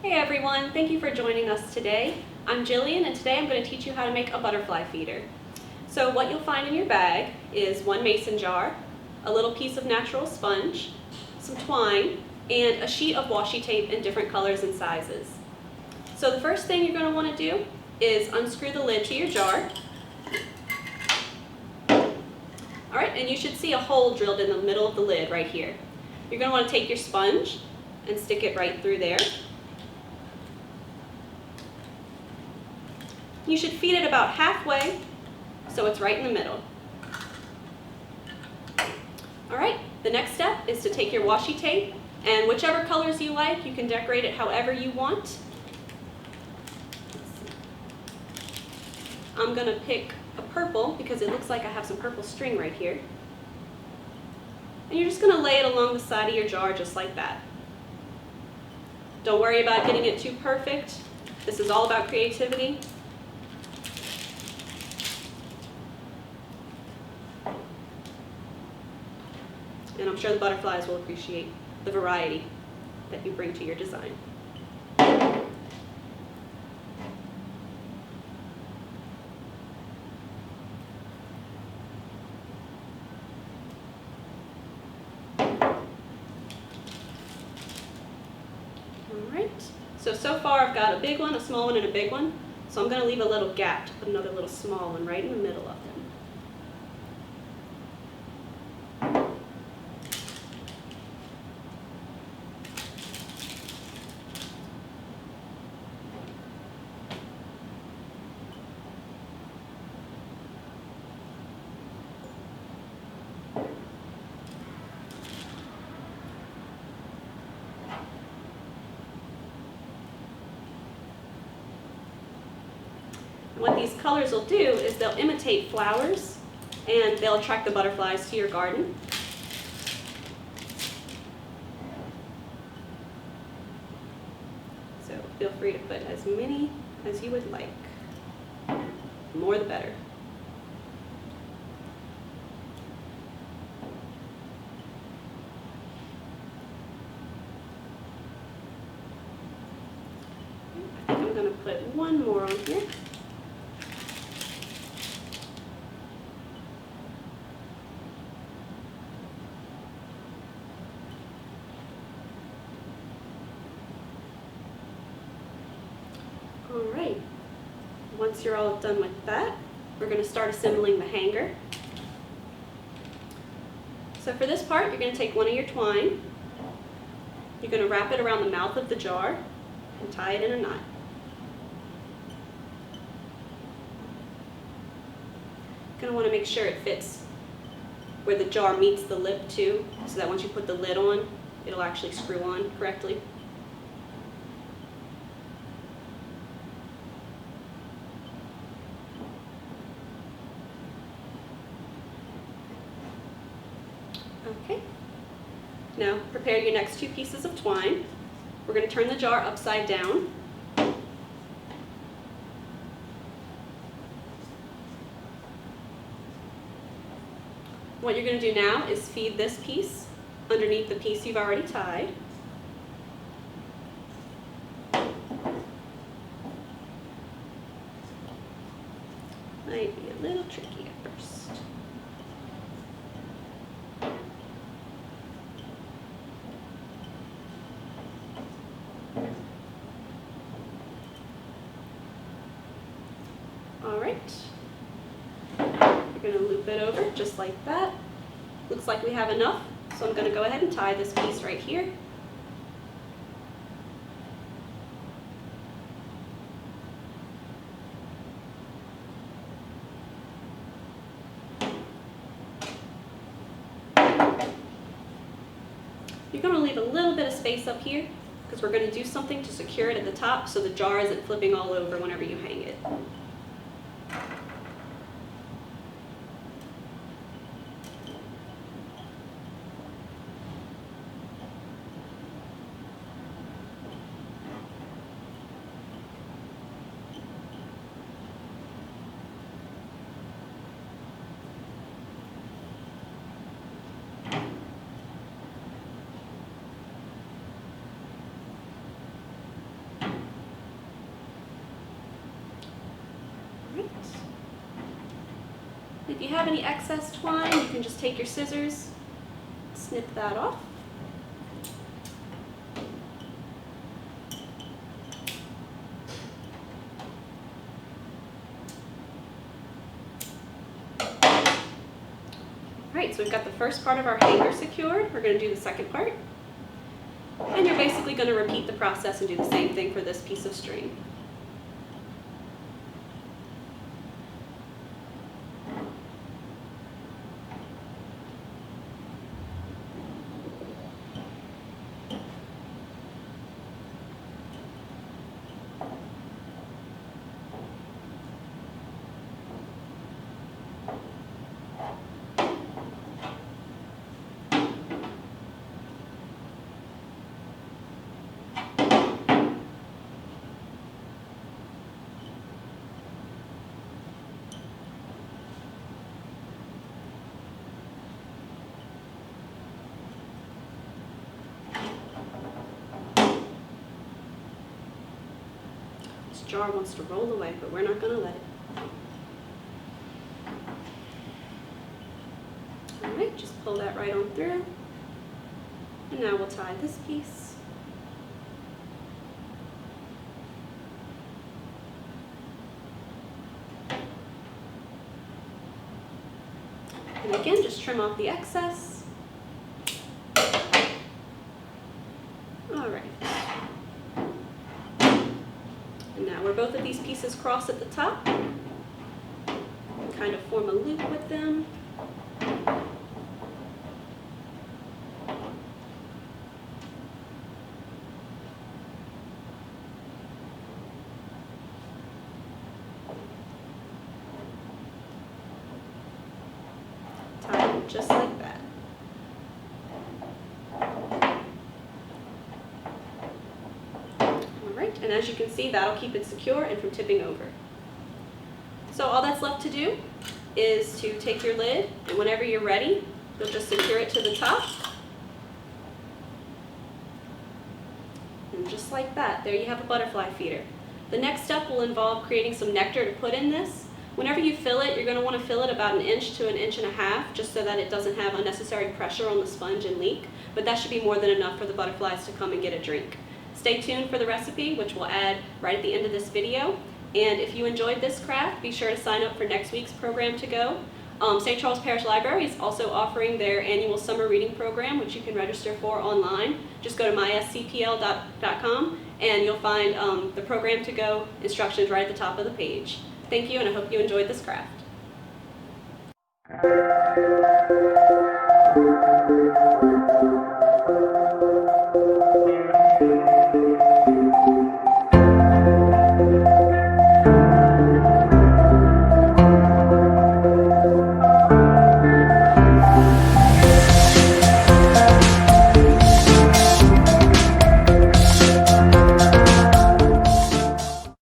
Hey everyone, thank you for joining us today. I'm Jillian and today I'm going to teach you how to make a butterfly feeder. So what you'll find in your bag is one mason jar, a little piece of natural sponge, some twine, and a sheet of washi tape in different colors and sizes. So the first thing you're going to want to do is unscrew the lid to your jar. Alright, and you should see a hole drilled in the middle of the lid right here. You're going to want to take your sponge and stick it right through there. You should feed it about halfway, so it's right in the middle. Alright, the next step is to take your washi tape, and whichever colors you like, you can decorate it however you want. I'm going to pick a purple because it looks like I have some purple string right here. And you're just going to lay it along the side of your jar just like that. Don't worry about getting it too perfect. This is all about creativity. And I'm sure the butterflies will appreciate the variety that you bring to your design. Alright, so far I've got a big one, a small one, and a big one. So I'm going to leave a little gap to put another little small one right in the middle of them. And what these colors will do is they'll imitate flowers and they'll attract the butterflies to your garden. So feel free to put as many as you would like. The more the better. I think I'm going to put one more on here. Alright, once you're all done with that, we're going to start assembling the hanger. So for this part, you're going to take one of your twine, you're going to wrap it around the mouth of the jar and tie it in a knot. You're going to want to make sure it fits where the jar meets the lip too, so that once you put the lid on, it'll actually screw on correctly. Okay, now prepare your next two pieces of twine. We're going to turn the jar upside down. What you're going to do now is feed this piece underneath the piece you've already tied. Might be a little tricky at first. Alright, you're going to loop it over just like that. Looks like we have enough, so I'm going to go ahead and tie this piece right here. You're going to leave a little bit of space up here because we're going to do something to secure it at the top so the jar isn't flipping all over whenever you hang it. If you have any excess twine, you can just take your scissors, snip that off. Alright, so we've got the first part of our hanger secured. We're going to do the second part. And you're basically going to repeat the process and do the same thing for this piece of string. This jar wants to roll away, but we're not going to let it. Alright, just pull that right on through. And now we'll tie this piece. And again, just trim off the excess. Alright. And now where both of these pieces cross at the top, kind of form a loop with them. Tie it just like that. Alright, and as you can see, that'll keep it secure and from tipping over. So all that's left to do is to take your lid, and whenever you're ready, you'll just secure it to the top. And just like that, there you have a butterfly feeder. The next step will involve creating some nectar to put in this. Whenever you fill it, you're going to want to fill it about 1 inch to 1.5 inches, just so that it doesn't have unnecessary pressure on the sponge and leak, but that should be more than enough for the butterflies to come and get a drink. Stay tuned for the recipe, which we'll add right at the end of this video. And if you enjoyed this craft, be sure to sign up for next week's program to go. St. Charles Parish Library is also offering their annual summer reading program, which you can register for online. Just go to myscpl.com and you'll find the program to go instructions right at the top of the page. Thank you, and I hope you enjoyed this craft.